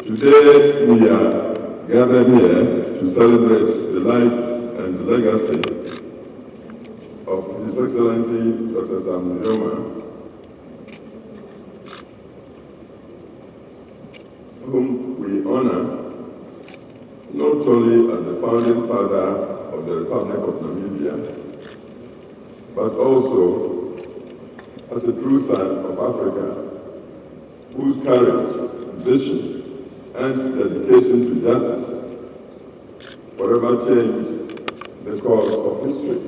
Today we are gathered here to celebrate the life and legacy of His Excellency Dr. Nujoma, whom we honor not only as the founding father of the Republic of Namibia, but also as a true son of Africa, whose courage, vision, and dedication to justice forever changed the course of history.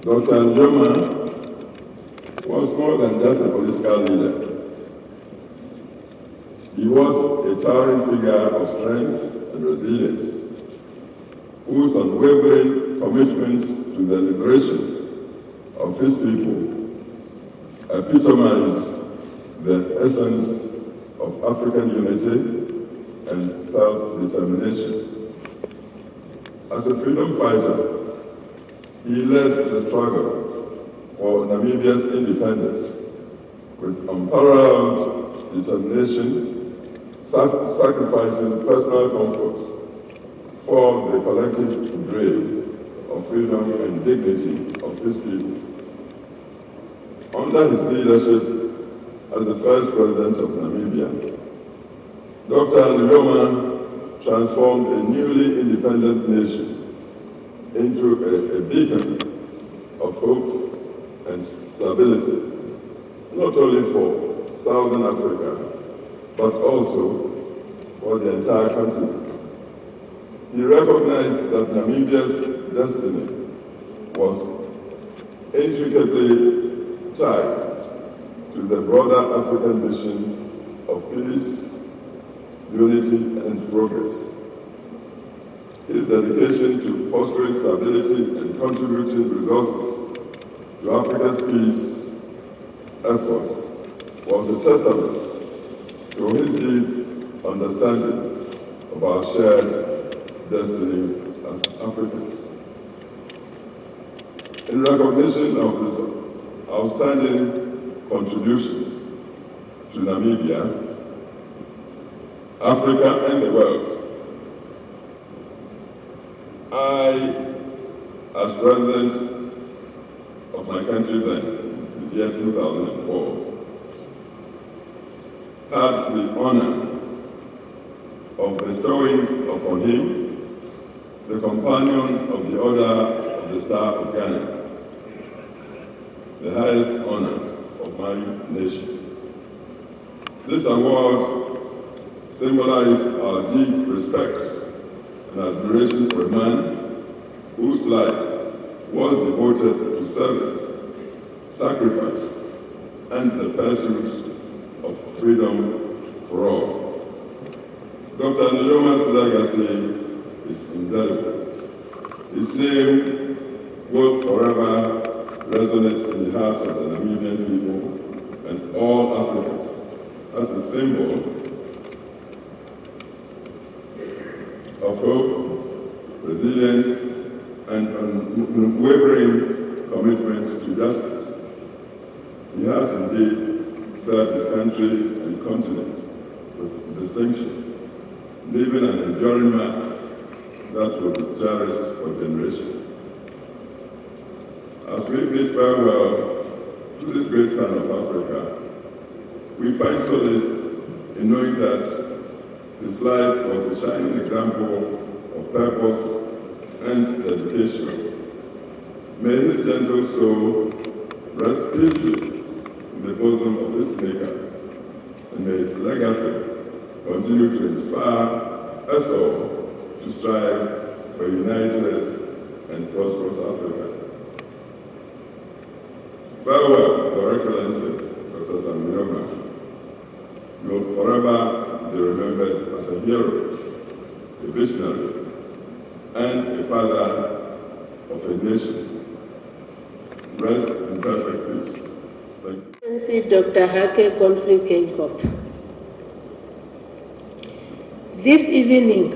Dr. Nujoma was more than just a political leader. He was a towering figure of strength and resilience, whose unwavering commitment to the liberation of his people epitomized the essence of African unity and self-determination. As a freedom fighter, he led the struggle for Namibia's independence with unparalleled determination, sacrificing personal comfort for the collective dream of freedom and dignity of his people. Under his leadership as the first president of Namibia, Dr. Nujoma transformed a newly independent nation into a beacon of hope and stability, not only for Southern Africa, but also for the entire continent. He recognized that Namibia's destiny was intricately tied to the broader African mission of peace, unity, and progress. His dedication to fostering stability and contributing resources to Africa's peace efforts was a testament to his deep understanding of our shared destiny as Africans. In recognition of his outstanding contributions to Namibia, Africa, and the world, I, as President of my country then, in the year 2004, had the honor of bestowing upon him the companion of the Order of the Star of Ghana, the highest honor of my nation. This award symbolized our deep respect and admiration for a man whose life was devoted to service, sacrifice, and the pursuit of freedom for all. Dr. Nujoma's legacy is indelible. His name will forever resonate in the hearts of the Namibian people and all Africans as a symbol of hope, resilience, and unwavering commitment to justice. He has indeed served his country and continent with distinction, leaving an enduring mark that will be cherished for generations. As we bid farewell to this great son of Africa, we find solace in knowing that his life was a shining example of purpose and dedication. May his gentle soul rest peacefully in the bosom of his Maker, and may his legacy continue to inspire us all to strive for a united and prosperous Africa. Farewell, Your Excellency, Dr. Nujoma. You will forever be remembered as a hero, a visionary, and a father of a nation. Rest in perfect peace. Thank you. Dr. Hake Godfrey Kenkop. This evening,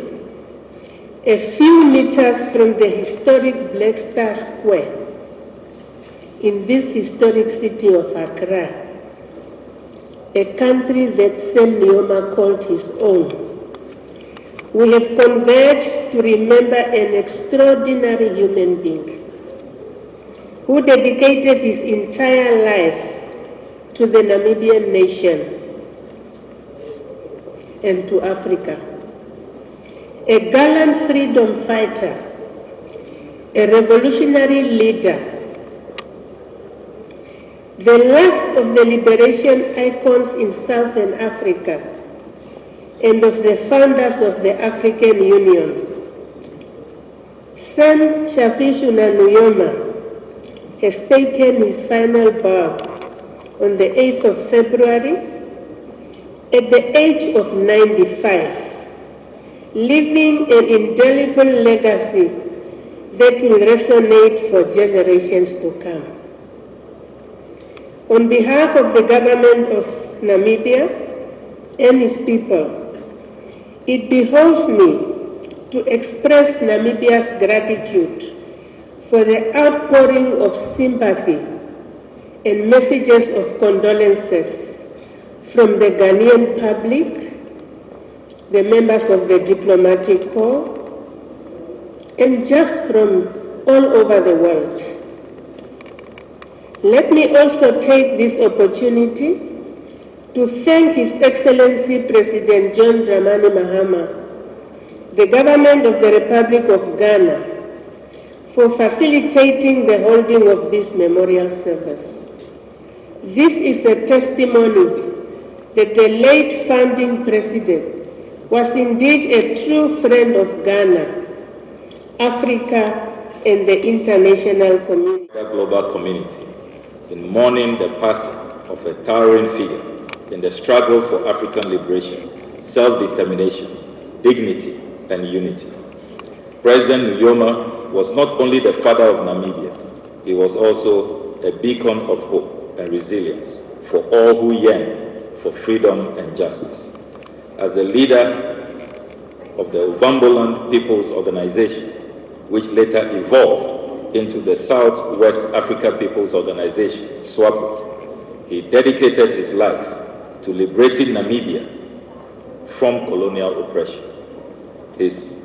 a few meters from the historic Black Star Square, in this historic city of Accra, a country that Sam Nujoma called his own. We have converged to remember an extraordinary human being who dedicated his entire life to the Namibian nation and to Africa. A gallant freedom fighter, a revolutionary leader, the last of the liberation icons in Southern Africa and of the founders of the African Union. Sam Shafishuna Nujoma has taken his final bow on the 8th of February at the age of 95, leaving an indelible legacy that will resonate for generations to come. On behalf of the government of Namibia and its people, it behoves me to express Namibia's gratitude for the outpouring of sympathy and messages of condolences from the Ghanaian public, the members of the diplomatic corps, and just from all over the world. Let me also take this opportunity to thank His Excellency President John Dramani Mahama, the government of the Republic of Ghana, for facilitating the holding of this memorial service. This is a testimony that the late founding president was indeed a true friend of Ghana, Africa, and the international community. The global community in mourning the passing of a towering figure in the struggle for African liberation, self-determination, dignity, and unity. President Nujoma was not only the father of Namibia, he was also a beacon of hope and resilience for all who yearn for freedom and justice. As the leader of the Ovamboland People's Organization, which later evolved into the Southwest Africa People's Organization, SWAPO, he dedicated his life to liberating Namibia from colonial oppression. His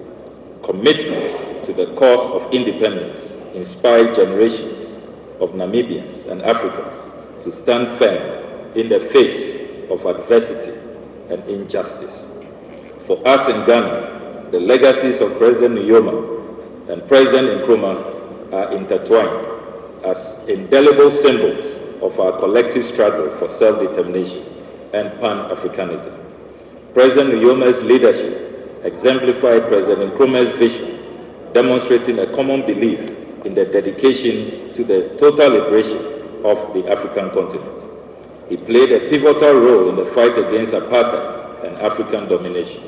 commitment to the cause of independence inspired generations of Namibians and Africans to stand firm in the face of adversity and injustice. For us in Ghana, the legacies of President Nujoma and President Nkrumah are intertwined as indelible symbols of our collective struggle for self-determination and Pan-Africanism. President Nujoma's leadership exemplified President Nkrumah's vision, demonstrating a common belief in the dedication to the total liberation of the African continent. He played a pivotal role in the fight against apartheid and African domination,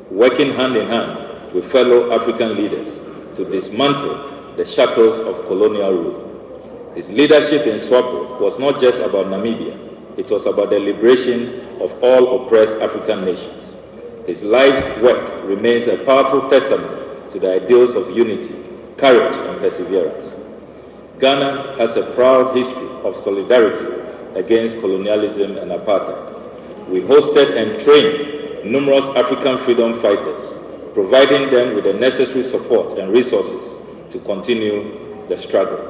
working hand in hand with fellow African leaders to dismantle the shackles of colonial rule. His leadership in SWAPO was not just about Namibia, it was about the liberation of all oppressed African nations. His life's work remains a powerful testament to the ideals of unity, courage, and perseverance. Ghana has a proud history of solidarity against colonialism and apartheid. We hosted and trained numerous African freedom fighters, providing them with the necessary support and resources to continue the struggle.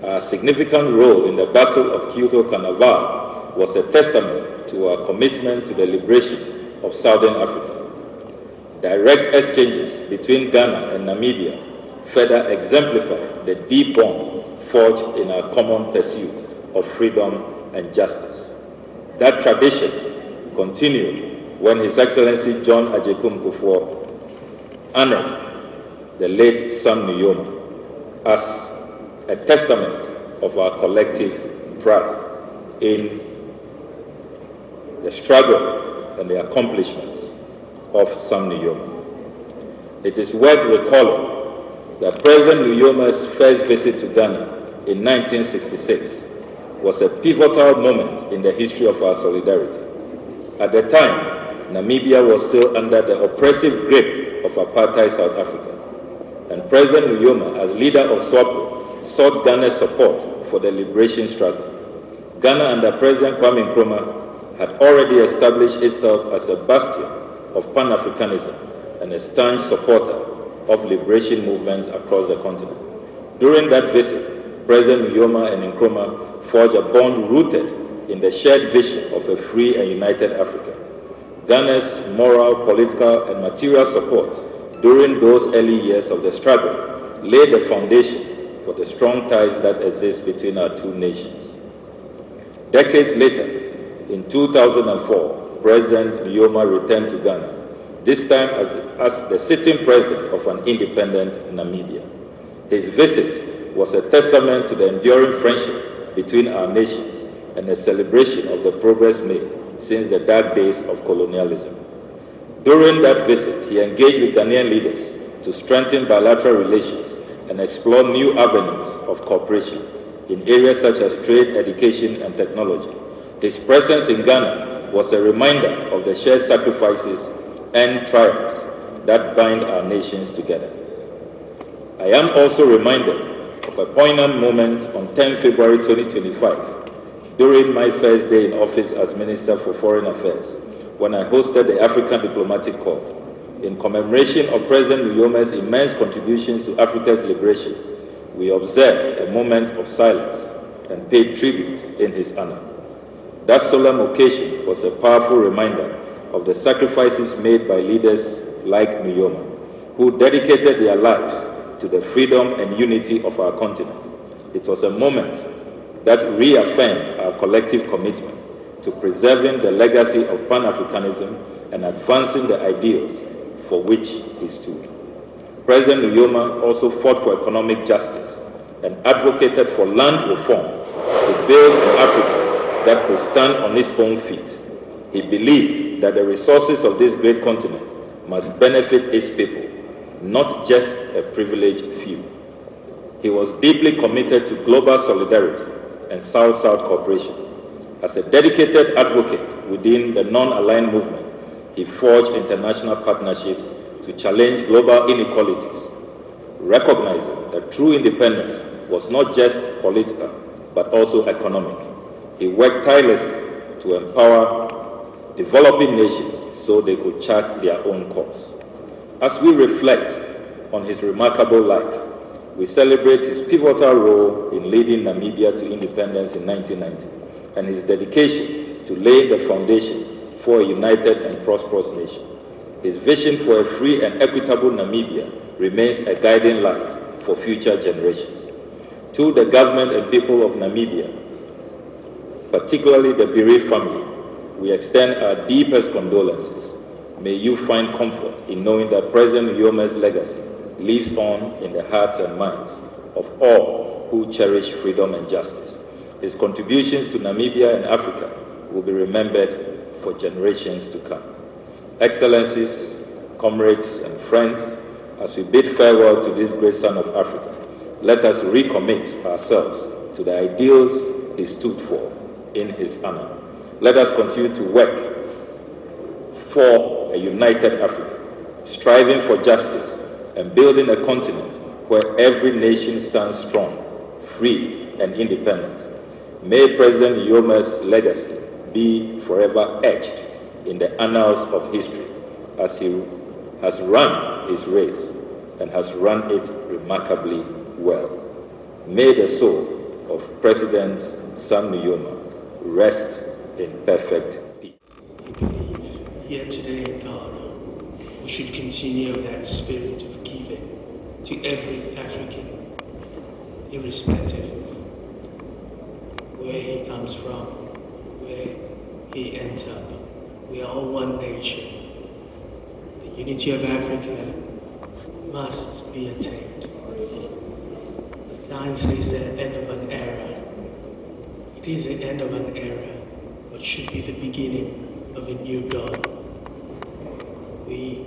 Our significant role in the Battle of Kyoto Carnival was a testament to our commitment to the liberation of Southern Africa. Direct exchanges between Ghana and Namibia further exemplify the deep bond forged in our common pursuit of freedom and justice. That tradition continued when His Excellency John Agyekum Kufuor honored the late Sam Nujoma as a testament of our collective pride in the struggle and the accomplishments of Sam Nujoma. It is worth recalling that President Nujoma's first visit to Ghana in 1966 was a pivotal moment in the history of our solidarity. At the time, Namibia was still under the oppressive grip of apartheid South Africa, and President Nujoma, as leader of SWAPO, sought Ghana's support for the liberation struggle. Ghana under President Kwame Nkrumah had already established itself as a bastion of Pan-Africanism and a staunch supporter of liberation movements across the continent. During that visit, President Nujoma and Nkrumah forged a bond rooted in the shared vision of a free and united Africa. Ghana's moral, political, and material support during those early years of the struggle laid the foundation for the strong ties that exist between our two nations. Decades later, in 2004, President Nujoma returned to Ghana, this time as the sitting president of an independent Namibia. His visit was a testament to the enduring friendship between our nations and a celebration of the progress made since the dark days of colonialism. During that visit, he engaged with Ghanaian leaders to strengthen bilateral relations and explore new avenues of cooperation in areas such as trade, education, and technology. His presence in Ghana was a reminder of the shared sacrifices and triumphs that bind our nations together. I am also reminded of a poignant moment on 10 February 2025, during my first day in office as Minister for Foreign Affairs, when I hosted the African Diplomatic Corps. In commemoration of President Nujoma's immense contributions to Africa's liberation, we observed a moment of silence and paid tribute in his honor. That solemn occasion was a powerful reminder of the sacrifices made by leaders like Nujoma, who dedicated their lives to the freedom and unity of our continent. It was a moment that reaffirmed our collective commitment to preserving the legacy of Pan-Africanism and advancing the ideals for which he stood. President Nujoma also fought for economic justice and advocated for land reform to build an Africa that could stand on its own feet. He believed that the resources of this great continent must benefit its people, not just a privileged few. He was deeply committed to global solidarity and South-South cooperation. As a dedicated advocate within the non-aligned movement, he forged international partnerships to challenge global inequalities, recognizing that true independence was not just political, but also economic. He worked tirelessly to empower developing nations so they could chart their own course. As we reflect on his remarkable life, we celebrate his pivotal role in leading Namibia to independence in 1990 and his dedication to lay the foundation for a united and prosperous nation. His vision for a free and equitable Namibia remains a guiding light for future generations. To the government and people of Namibia, particularly the bereaved family, we extend our deepest condolences. May you find comfort in knowing that President Nujoma's legacy lives on in the hearts and minds of all who cherish freedom and justice. His contributions to Namibia and Africa will be remembered for generations to come. Excellencies, comrades, and friends, as we bid farewell to this great son of Africa, let us recommit ourselves to the ideals he stood for in his honor. Let us continue to work for a united Africa, striving for justice and building a continent where every nation stands strong, free, and independent. May President Nujoma's legacy be forever etched in the annals of history as he has run his race and has run it remarkably well. May the soul of President Sam Nujoma rest in perfect peace. I believe here today in Ghana, we should continue that spirit of giving to every African, irrespective of where he comes from, where he ends up. We are all one nation. The unity of Africa must be attained. The sign says the end of an era. It is the end of an era, but should be the beginning of a new dawn. We,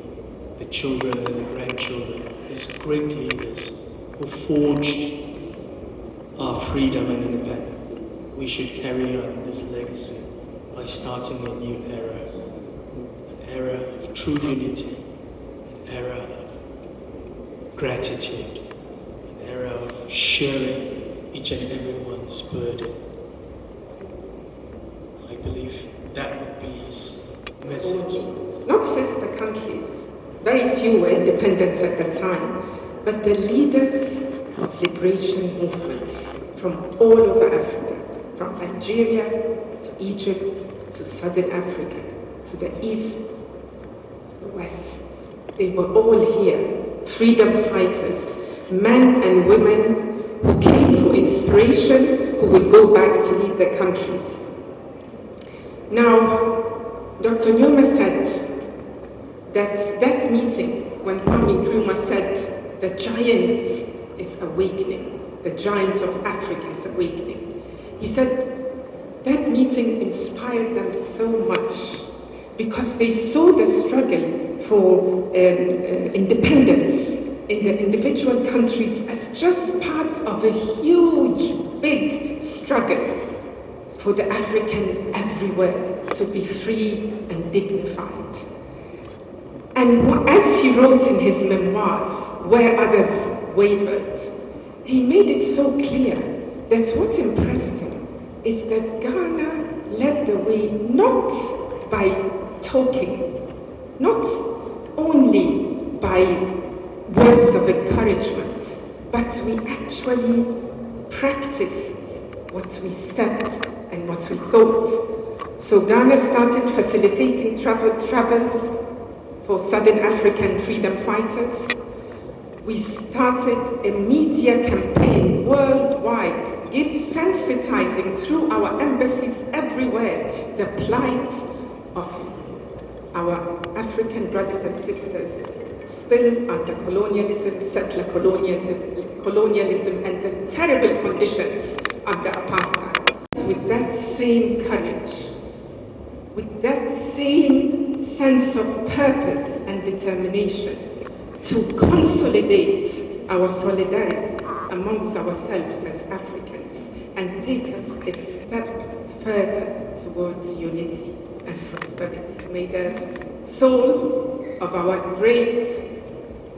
the children and the grandchildren of these great leaders who forged our freedom and independence, we should carry on this legacy by starting a new era. An era of true unity, an era of gratitude, an era of sharing each and everyone's burden. believe that would be his message. Not sister countries, very few were independents at the time, but the leaders of liberation movements from all over Africa, from Nigeria to Egypt to Southern Africa, to the east, to the west. They were all here, freedom fighters, men and women who came for inspiration, who would go back to lead their countries. Now, Dr. Nujoma said that meeting, when Kwame Nkrumah said, the giant is awakening, the giant of Africa is awakening. He said that meeting inspired them so much because they saw the struggle for independence in the individual countries as just part of a huge, big struggle for the African everywhere to be free and dignified. And as he wrote in his memoirs, Where Others Wavered, he made it so clear that what impressed him is that Ghana led the way not by talking, not only by words of encouragement, but we actually practiced what we said and what we thought. So Ghana started facilitating travels for Southern African freedom fighters. We started a media campaign worldwide, sensitizing through our embassies everywhere the plight of our African brothers and sisters still under colonialism, settler colonialism, and the terrible conditions under apartheid. With that same courage, with that same sense of purpose and determination to consolidate our solidarity amongst ourselves as Africans and take us a step further towards unity and prosperity. May the soul of our great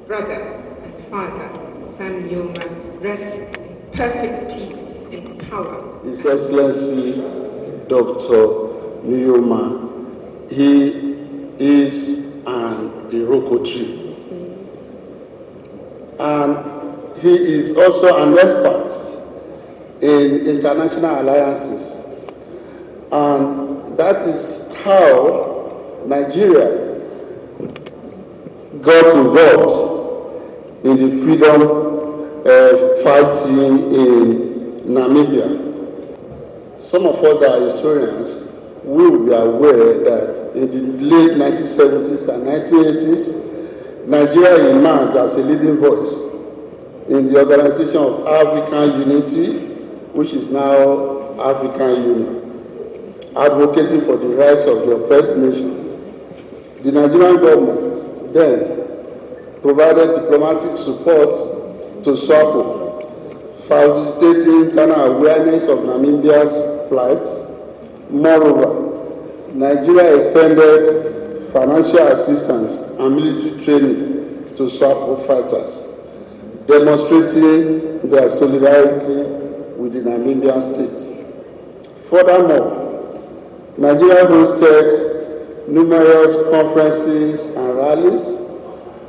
brother and father, Sam Nujoma, rest in perfect peace in power. His Excellency Dr. Nujoma, he is an Iroko tree. And he is also an expert in international alliances. And that is how Nigeria got involved in the freedom fighting in Namibia. Some of us are historians. We will be aware that in the late 1970s and 1980s, Nigeria emerged as a leading voice in the Organization of African Unity, which is now African Union, advocating for the rights of the oppressed nations. The Nigerian government then provided diplomatic support to SWAPO, facilitating internal awareness of Namibia's plight. Moreover, Nigeria extended financial assistance and military training to SWAPO fighters, demonstrating their solidarity with the Namibian state. Furthermore, Nigeria hosted numerous conferences and rallies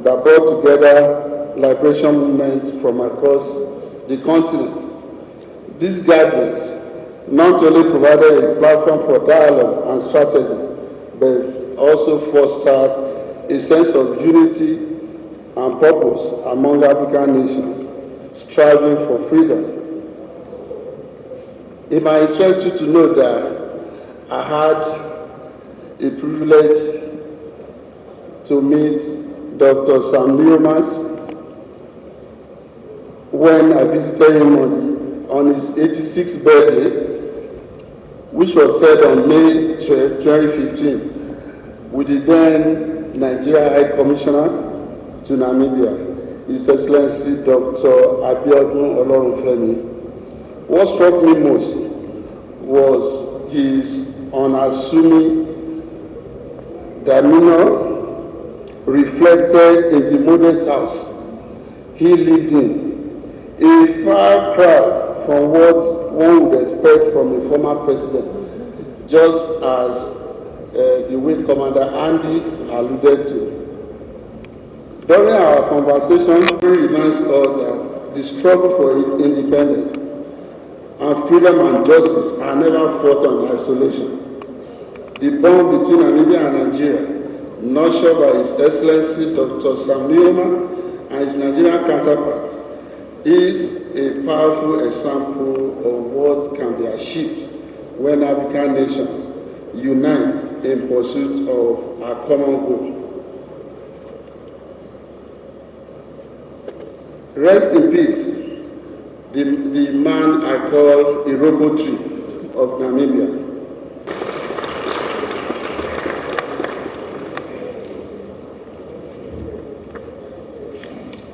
that brought together liberation movements from across the continent. These gatherings not only provided a platform for dialogue and strategy, but also fostered a sense of unity and purpose among African nations striving for freedom. It might interest you to know that I had a privilege to meet Dr. Sam Nujoma when I visited him on his 86th birthday, which was held on May 2015, with the then Nigeria High Commissioner to Namibia, His Excellency Dr. Abiodun Olorunfemi. What struck me most was his unassuming demeanor reflected in the modest house he lived in, a far cry from what one would expect from a former president. just as the Wing Commander Andy alluded to. During our conversation, he reminds us that the struggle for independence and freedom and justice are never fought on isolation. The bond between Namibia and Nigeria, nurtured by His Excellency Dr. Samnujoma and his Nigerian counterpart, is a powerful example of what can be achieved when African nations unite in pursuit of our common goal. Rest in peace, the man I call Iroko Tree of Namibia.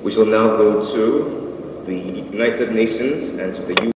We shall now go to the United Nations and to the